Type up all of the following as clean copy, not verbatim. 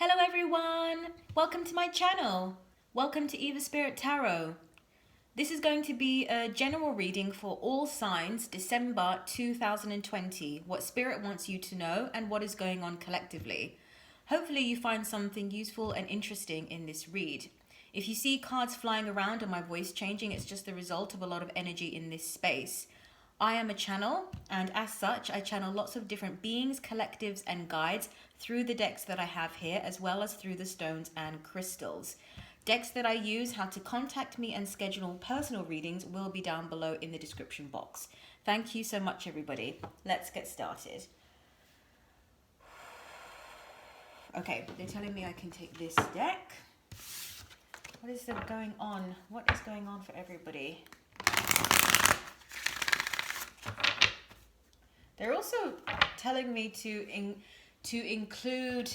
Hello everyone! Welcome to my channel. Welcome to Eva Spirit Tarot. This is going to be a general reading for all signs, December 2020. What Spirit wants you to know and what is going on collectively. Hopefully you find something useful and interesting in this read. If you see cards flying around and my voice changing, it's just the result of a lot of energy in this space. I am a channel, and as such, I channel lots of different beings, collectives, and guides through the decks that I have here, as well as through the stones and crystals. Decks that I use, how to contact me, and schedule personal readings will be down below in the description box. Thank you so much, everybody. Let's get started. Okay, they're telling me I can take this deck. What is going on? What is going on for everybody? They're also telling me to include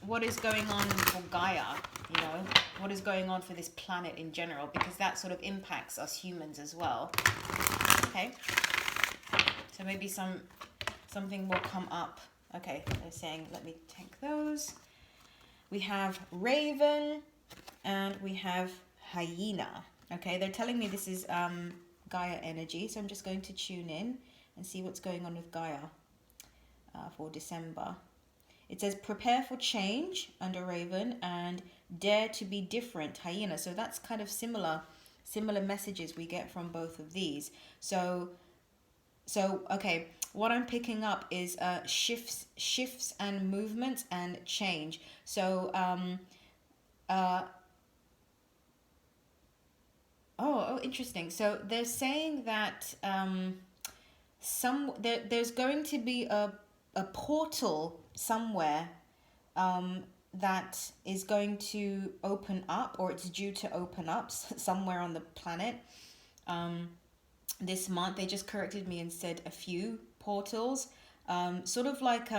what is going on for Gaia, what is going on for this planet in general, because that sort of impacts us humans as well. Okay, so maybe something will come up. Okay, they're saying, let me take those. We have Raven and we have Hyena. Okay, they're telling me this is Gaia energy, so I'm just going to tune in and see what's going on with Gaia for December. It says prepare for change under Raven and dare to be different, Hyena. So that's kind of similar messages we get from both of these. So okay, what I'm picking up is shifts and movements and change. So interesting. So they're saying that there's going to be a portal somewhere that is going to open up, or it's due to open up somewhere on the planet this month. They just corrected me and said a few portals. Sort of like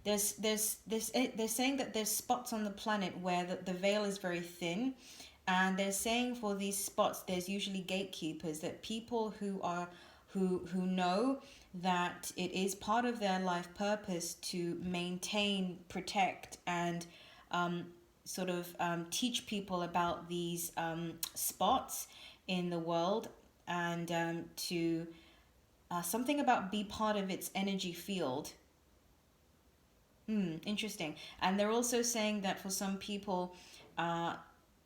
they're saying that there's spots on the planet where the veil is very thin, and they're saying for these spots there's usually gatekeepers, that people who know that it is part of their life purpose to maintain, protect, and teach people about these spots in the world, and to something about be part of its energy field. Interesting. And they're also saying that for some people,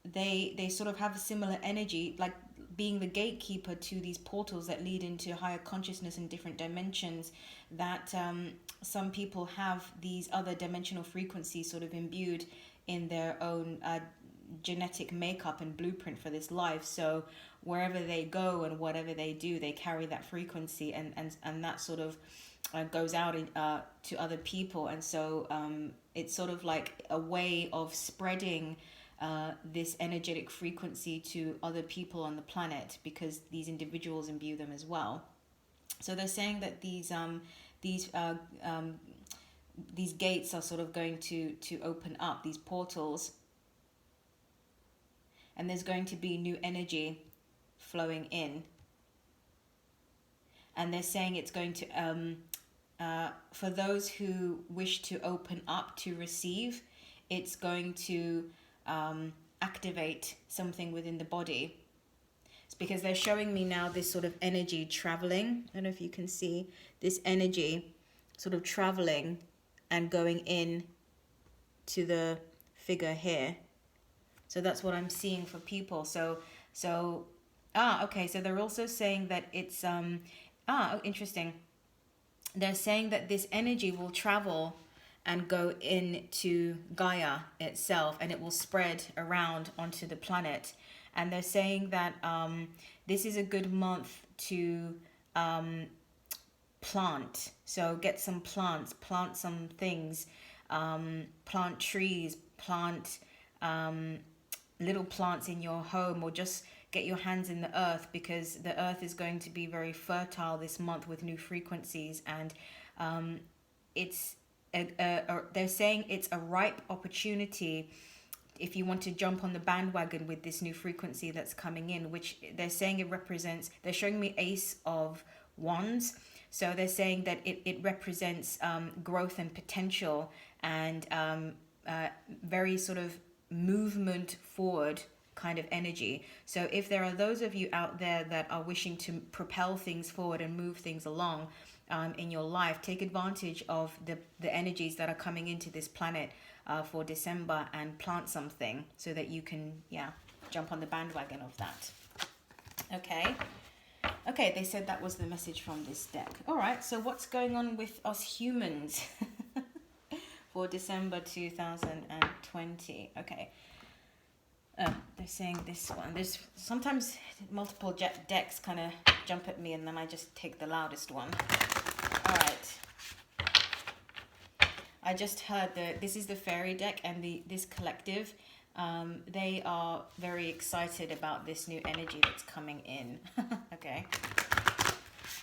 they sort of have a similar energy, like being the gatekeeper to these portals that lead into higher consciousness and different dimensions, that some people have these other dimensional frequencies sort of imbued in their own genetic makeup and blueprint for this life. So wherever they go and whatever they do, they carry that frequency, and that sort of goes out to other people. And so it's sort of like a way of spreading this energetic frequency to other people on the planet, because these individuals imbue them as well. So they're saying that these gates are sort of going to open up, these portals, and there's going to be new energy flowing in. And they're saying it's going to for those who wish to open up to receive, it's going to activate something within the body. It's because they're showing me now this sort of energy traveling. I don't know if you can see this energy sort of traveling and going in to the figure here. So that's what I'm seeing for people. Okay, so they're also saying that it's interesting. They're saying that this energy will travel and go into Gaia itself, and it will spread around onto the planet. And they're saying that this is a good month to plant. So get some plants, plant some things, plant trees, plant little plants in your home, or just get your hands in the earth, because the earth is going to be very fertile this month with new frequencies. And they're saying it's a ripe opportunity if you want to jump on the bandwagon with this new frequency that's coming in, which they're saying it represents, they're showing me Ace of Wands. So they're saying that it represents growth and potential, and very sort of movement forward kind of energy. So if there are those of you out there that are wishing to propel things forward and move things along in your life, take advantage of the energies that are coming into this planet for December and plant something so that you can, jump on the bandwagon of that. Okay, they said that was the message from this deck. All right, so what's going on with us humans for December 2020? Okay. They're saying this one. There's sometimes multiple decks kind of jump at me and then I just take the loudest one. All right. I just heard this is the fairy deck, and this collective, they are very excited about this new energy that's coming in. Okay.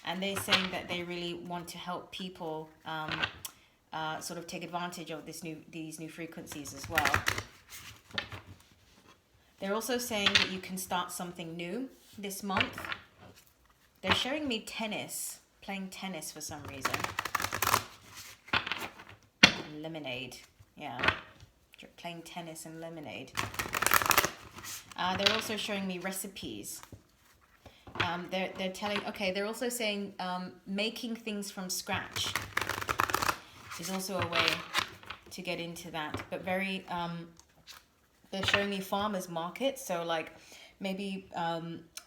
And they're saying that they really want to help people sort of take advantage of these new frequencies as well. They're also saying that you can start something new this month. They're showing me tennis, playing tennis for some reason. Lemonade, yeah, playing tennis and lemonade. They're also showing me recipes. They're telling, okay, they're also saying making things from scratch is also a way to get into that, but very they're showing me farmers markets, so like maybe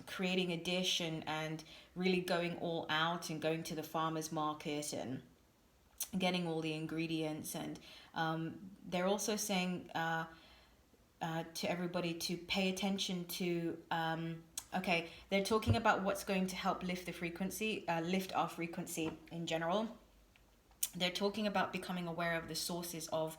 creating a dish and really going all out and going to the farmers market and getting all the ingredients. And they're also saying to everybody to pay attention to okay, they're talking about what's going to help lift the frequency, lift our frequency in general. They're talking about becoming aware of the sources of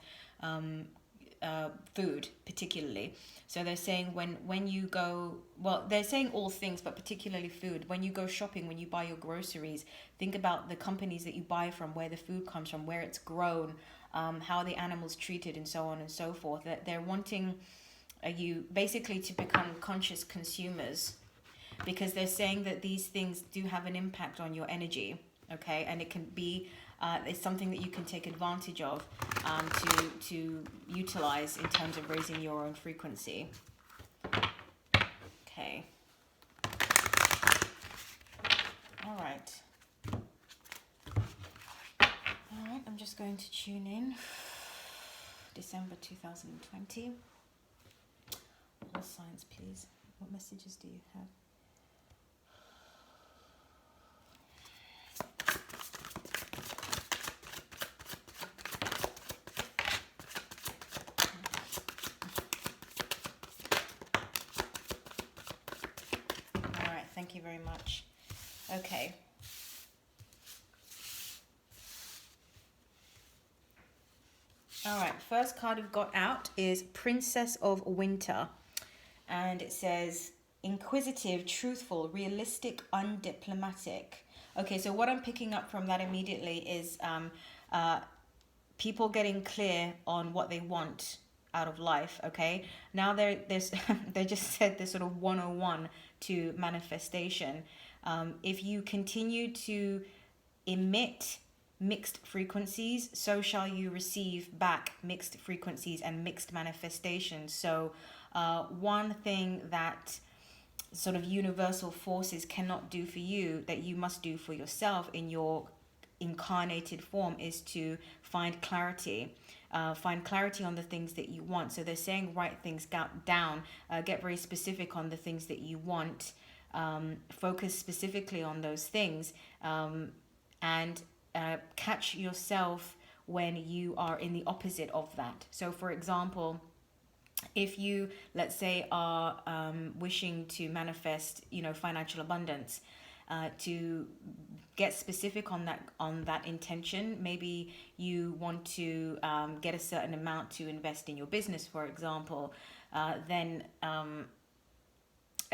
food particularly. So they're saying when you go, well, they're saying all things, but particularly food. When you go shopping, when you buy your groceries, think about the companies that you buy from, where the food comes from, where it's grown, how the animals treated, and so on and so forth. That they're wanting you basically to become conscious consumers, because they're saying that these things do have an impact on your energy. Okay, and it can be it's something that you can take advantage of to utilize in terms of raising your own frequency. Okay. All right. I'm just going to tune in. December 2020. All signs, please. What messages do you have? Thank you very much. Okay. All right. First card we've got out is Princess of Winter. And it says inquisitive, truthful, realistic, undiplomatic. Okay, so what I'm picking up from that immediately is people getting clear on what they want out of life. Okay, now they just said this sort of 101 to manifestation. If you continue to emit mixed frequencies, so shall you receive back mixed frequencies and mixed manifestations. So one thing that sort of universal forces cannot do for you, that you must do for yourself in your incarnated form, is to find clarity. Find clarity on the things that you want. So they're saying write things down, get very specific on the things that you want, focus specifically on those things, and catch yourself when you are in the opposite of that. So for example, if you, let's say, are wishing to manifest, financial abundance, to get specific on that intention. Maybe you want to get a certain amount to invest in your business, for example. Then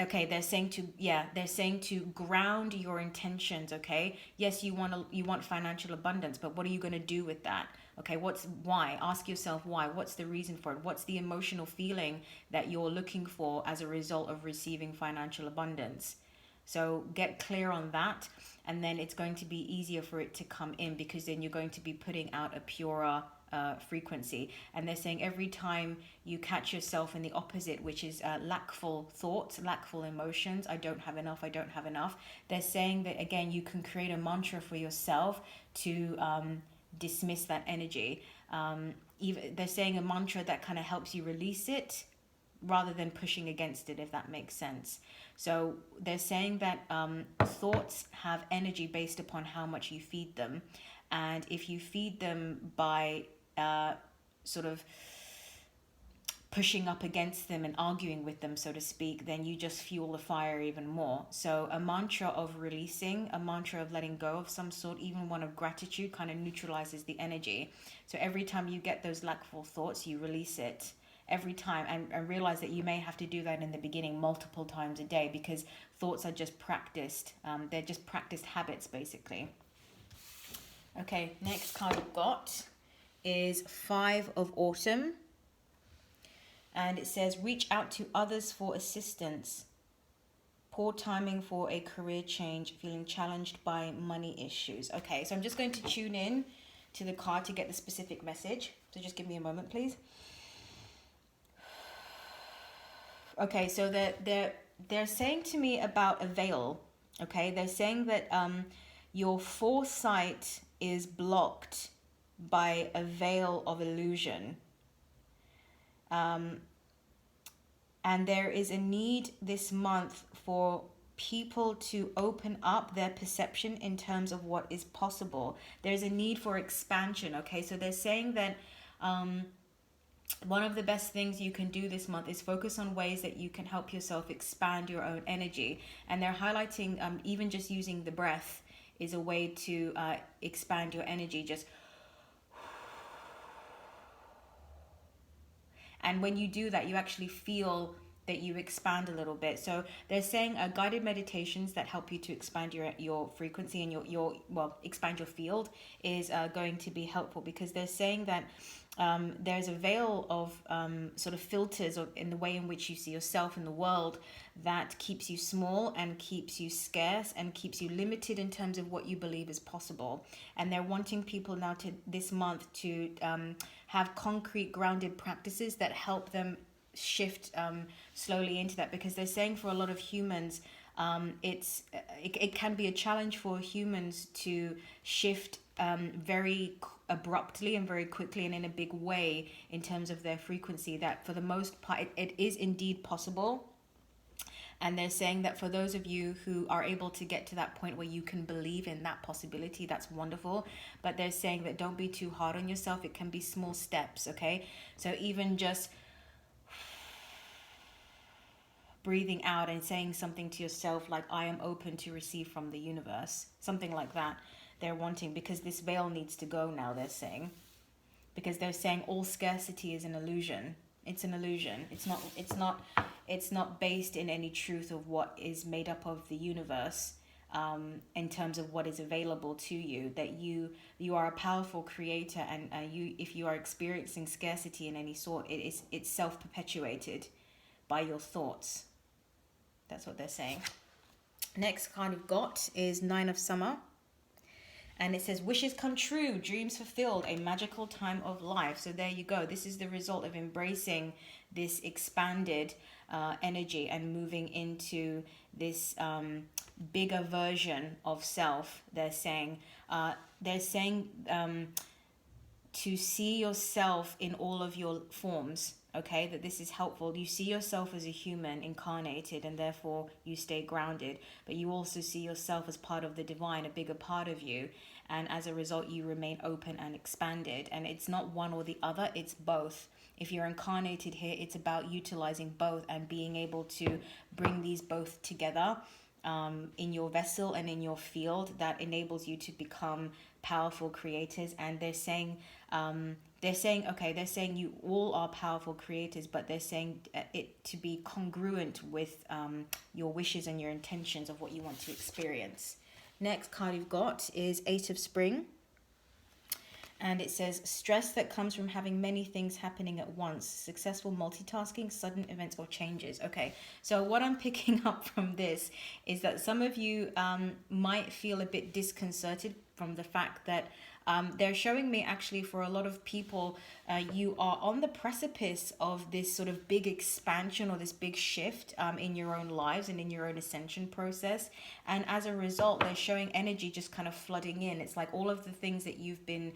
okay, they're saying to ground your intentions. Okay, yes, you want financial abundance, but what are you going to do with that? Okay, why? Ask yourself why. What's the reason for it? What's the emotional feeling that you're looking for as a result of receiving financial abundance? So get clear on that, and then it's going to be easier for it to come in, because then you're going to be putting out a purer frequency. And they're saying every time you catch yourself in the opposite, which is lackful thoughts, lackful emotions, I don't have enough, I don't have enough, they're saying that again you can create a mantra for yourself to dismiss that energy. Even they're saying a mantra that kind of helps you release it rather than pushing against it, if that makes sense. So they're saying that thoughts have energy based upon how much you feed them. And if you feed them by sort of pushing up against them and arguing with them, so to speak, then you just fuel the fire even more. So a mantra of releasing, a mantra of letting go of some sort, even one of gratitude, kind of neutralizes the energy. So every time you get those lackful thoughts, you release it every time, and realize that you may have to do that in the beginning multiple times a day, because thoughts are just practiced. They're just practiced habits, basically. Okay, next card we've got is Five of Autumn. And it says, reach out to others for assistance. Poor timing for a career change, feeling challenged by money issues. Okay, so I'm just going to tune in to the card to get the specific message. So just give me a moment, please. Okay, so they're saying to me about a veil. Okay, they're saying that your foresight is blocked by a veil of illusion. And there is a need this month for people to open up their perception in terms of what is possible. There's a need for expansion. Okay, so they're saying that one of the best things you can do this month is focus on ways that you can help yourself expand your own energy. And they're highlighting even just using the breath is a way to expand your energy. Just, and when you do that, you actually feel that you expand a little bit. So they're saying guided meditations that help you to expand your frequency and your expand your field is going to be helpful, because they're saying that there's a veil of sort of filters in the way in which you see yourself in the world that keeps you small and keeps you scarce and keeps you limited in terms of what you believe is possible. And they're wanting people now to this month to have concrete grounded practices that help them shift slowly into that, because they're saying for a lot of humans it can be a challenge for humans to shift very abruptly and very quickly and in a big way in terms of their frequency, that for the most part it is indeed possible. And they're saying that for those of you who are able to get to that point where you can believe in that possibility, that's wonderful. But they're saying that don't be too hard on yourself. It can be small steps, okay? So even just breathing out and saying something to yourself like, I am open to receive from the universe, something like that they're wanting, because this veil needs to go now, they're saying, because they're saying all scarcity is an illusion. It's an illusion. It's not based in any truth of what is made up of the universe, in terms of what is available to you, that you are a powerful creator, and you, if you are experiencing scarcity in any sort, it's self-perpetuated by your thoughts. That's what they're saying. Next card we've got is Nine of Summer. And it says, wishes come true, dreams fulfilled, a magical time of life. So there you go. This is the result of embracing this expanded energy and moving into this bigger version of self. They're saying to see yourself in all of your forms. Okay, that this is helpful. You see yourself as a human incarnated, and therefore you stay grounded, but you also see yourself as part of the divine, a bigger part of you, and as a result you remain open and expanded. And it's not one or the other, it's both. If you're incarnated here, it's about utilizing both and being able to bring these both together in your vessel and in your field, that enables you to become powerful creators. And they're saying you all are powerful creators, but they're saying it to be congruent with your wishes and your intentions of what you want to experience. Next card you've got is Eight of Spring. And it says, stress that comes from having many things happening at once, successful multitasking, sudden events or changes. Okay, so what I'm picking up from this is that some of you might feel a bit disconcerted from the fact that They're showing me actually for a lot of people, you are on the precipice of this sort of big expansion or this big shift in your own lives and in your own ascension process. And as a result, they're showing energy just kind of flooding in. It's like all of the things that you've been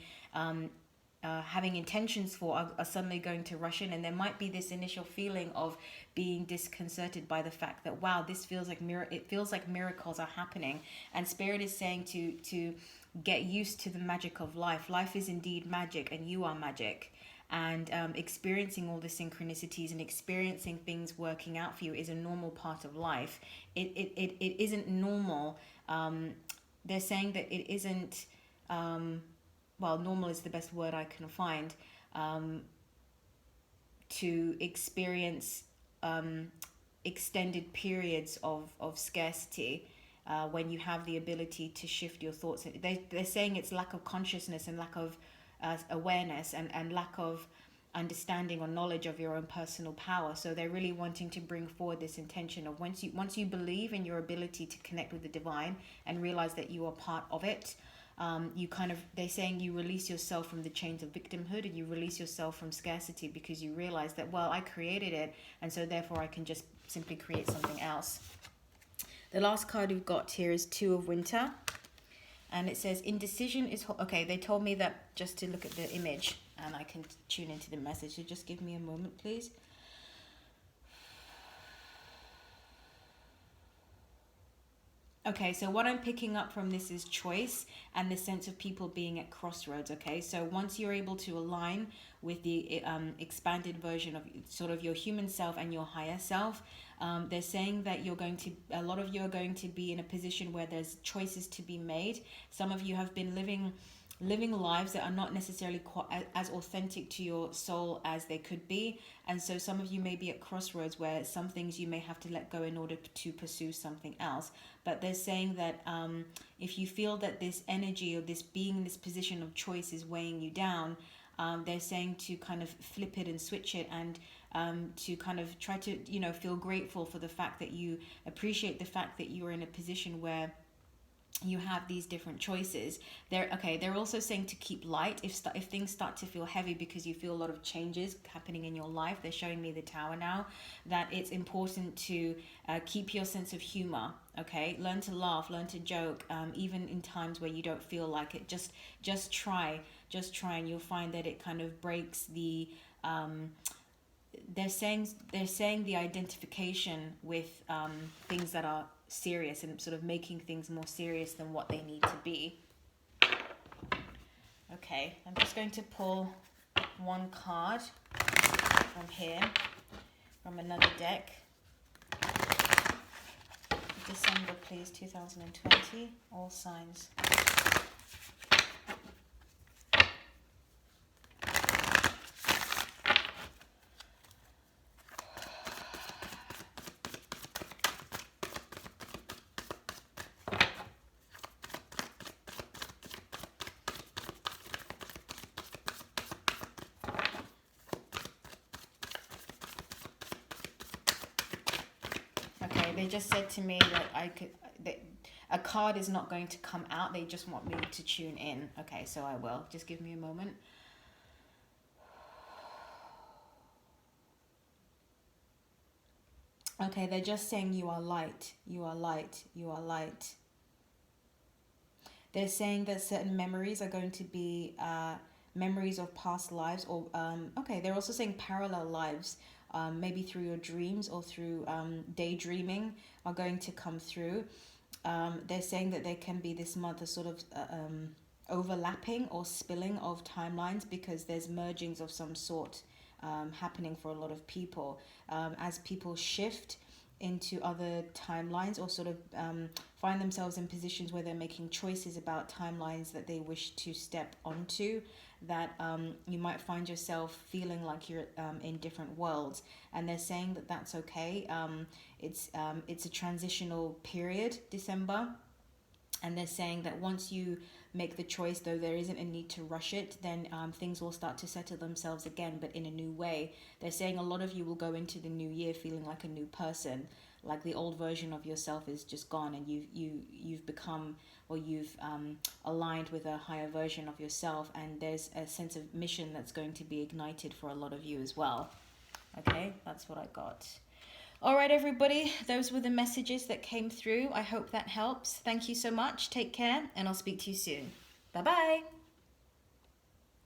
having intentions for are suddenly going to rush in, and there might be this initial feeling of being disconcerted by the fact that, wow, this feels like it feels like miracles are happening. And Spirit is saying to get used to the magic of life. Life is indeed magic, and you are magic. And experiencing all the synchronicities and experiencing things working out for you is a normal part of life. It isn't normal. They're saying that it isn't well, normal is the best word I can find, to experience extended periods of scarcity when you have the ability to shift your thoughts. They're saying it's lack of consciousness and lack of awareness and lack of understanding or knowledge of your own personal power. So they're really wanting to bring forward this intention of once you believe in your ability to connect with the divine and realize that you are part of it, you kind of, they're saying you release yourself from the chains of victimhood and you release yourself from scarcity because you realize that, well, I created it, and so therefore I can just simply create something else. The last card we've got here is Two of Winter, and it says indecision is okay. They told me that just to look at the image and I can tune into the message, so just give me a moment, please. Okay, so what I'm picking up from this is choice and the sense of people being at crossroads, okay? So once you're able to align with the expanded version of sort of your human self and your higher self, they're saying that a lot of you are going to be in a position where there's choices to be made. Some of you have been living lives that are not necessarily quite as authentic to your soul as they could be, and so some of you may be at crossroads where some things you may have to let go in order to pursue something else. But they're saying that if you feel that this energy or this being in this position of choice is weighing you down, they're saying to kind of flip it and switch it, and to kind of try to feel grateful for the fact that you appreciate the fact that you are in a position where you have these different choices. They're also saying to keep light if things start to feel heavy because you feel a lot of changes happening in your life. They're showing me the Tower now, that it's important to keep your sense of humor. Okay, learn to laugh, learn to joke, even in times where you don't feel like it. Just try, and you'll find that it kind of breaks the they're saying the identification with things that are serious and sort of making things more serious than what they need to be. Okay, I'm just going to pull one card from here, from another deck. December, please, 2020, all signs. They just said to me that a card is not going to come out. They just want me to tune in. Okay, so I will. Just give me a moment. Okay, they're just saying you are light. You are light. You are light. They're saying that certain memories are going to be memories of past lives, or they're also saying parallel lives. Maybe through your dreams or through daydreaming are going to come through. They're saying that there can be this month a sort of overlapping or spilling of timelines because there's mergings of some sort happening for a lot of people as people shift into other timelines or sort of find themselves in positions where they're making choices about timelines that they wish to step onto, that you might find yourself feeling like you're in different worlds. And they're saying that that's okay. It's a transitional period, December. And they're saying that once you make the choice, though there isn't a need to rush it, then things will start to settle themselves again, but in a new way. They're saying a lot of you will go into the new year feeling like a new person, like the old version of yourself is just gone, and you've become or you've aligned with a higher version of yourself, and there's a sense of mission that's going to be ignited for a lot of you as well. Okay, that's what I got. All right, everybody, those were the messages that came through. I hope that helps. Thank you so much. Take care, and I'll speak to you soon. Bye-bye.